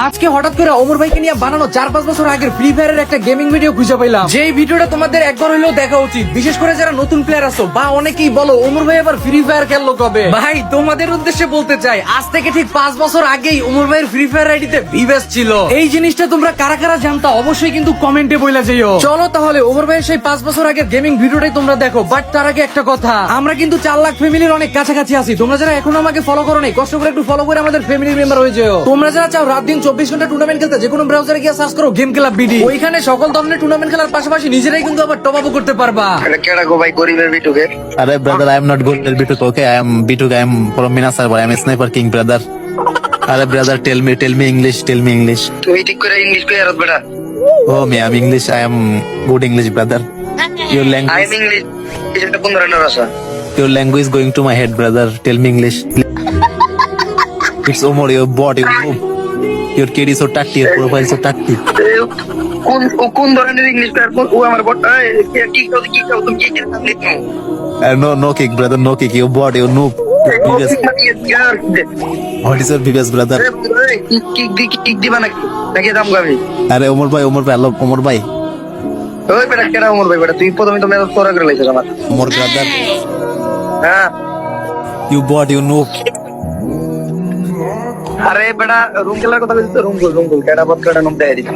আজকে হঠাৎ করে ওমর ভাইকে নিয়ে বানানো 4-5 বছর আগের ফ্রি ফায়ারের একটা গেমিং ভিডিও খুঁজে পেলাম, যেই ভিডিওটা তোমাদের একবার হইলেও দেখা উচিত, বিশেষ করে যারা নতুন প্লেয়ার আছো বা অনেকেই বলো ওমর ভাই আবার ফ্রি ফায়ার খেললো কবে। ভাই তোমাদের উদ্দেশ্যে বলতে চাই, আজ থেকে ঠিক 5 বছর আগেই ওমর ভাইয়ের ফ্রি ফায়ার আইডিতে ভিভেস ছিল। এই জিনিসটা তোমরা কারা কারা জানতা অবশ্যই কিন্তু কমেন্টে বইলা যাইও। চলো তাহলে ওমর ভাইয়ের সেই 5 বছর আগের গেমিং ভিডিওটাই তোমরা দেখো। বাট তার আগে একটা কথা, আমরা কিন্তু 4 লাখ ফ্যামিলির অনেক কাছাকাছি আছি। তোমরা যারা এখনো আমাকে ফলো করো নাই, কষ্ট করে একটু ফলো করে আমাদের ফ্যামিলির মেম্বার হয়ে যাও। তোমরা যারা চাও রাত দিন 24 ঘন্টা টুর্নামেন্ট খেলতে, যে কোনো ব্রাউজারে গিয়ে সার্চ করো গেম ক্লাব বিডি। ওইখানে সকল ধরনের টুর্নামেন্ট খেলার পাশাপাশি নিজেরাই কিন্তু আবার টপ আপ করতে পারবা। কেডা গো ভাই গরিবের বিটুকে? Arey brother, I am not good at B2K. Okay, I am B2K. I am from Mina server. I am a sniper king, brother. Arey brother, tell me English. Tell me English. তুই ঠিক করে English কই আর বেটা? Oh me, I am English. I am good English, brother. Your I language, am English. এটা কোন ধরনের ভাষা? your language going to my head, brother. Tell me English. It's Omar, your bot, your move. Your kid is so tatty. Your profile so tatty. কোন ধরনের English কই আর ও আমার বড় কি কাউ তুমি কি কি No kick, brother. No kick. Your bot, your noob. Biggest. What is your biggest, brother? Kick দিবা নাকি দাম গাবি? Arey Omar bhai, I love Omar bhai. ওই বেটা কেডা ওমর ভাই বেটা? তুই প্রথমে তো মেজাজ তোরা করে লাইছিস আমার। Omar brother. হ্যাঁ You bot, you noob. আরে বেটা রুম খেলার কথা বলছিস তো রুম কেডা বট কেডা নাম দেয় দিছি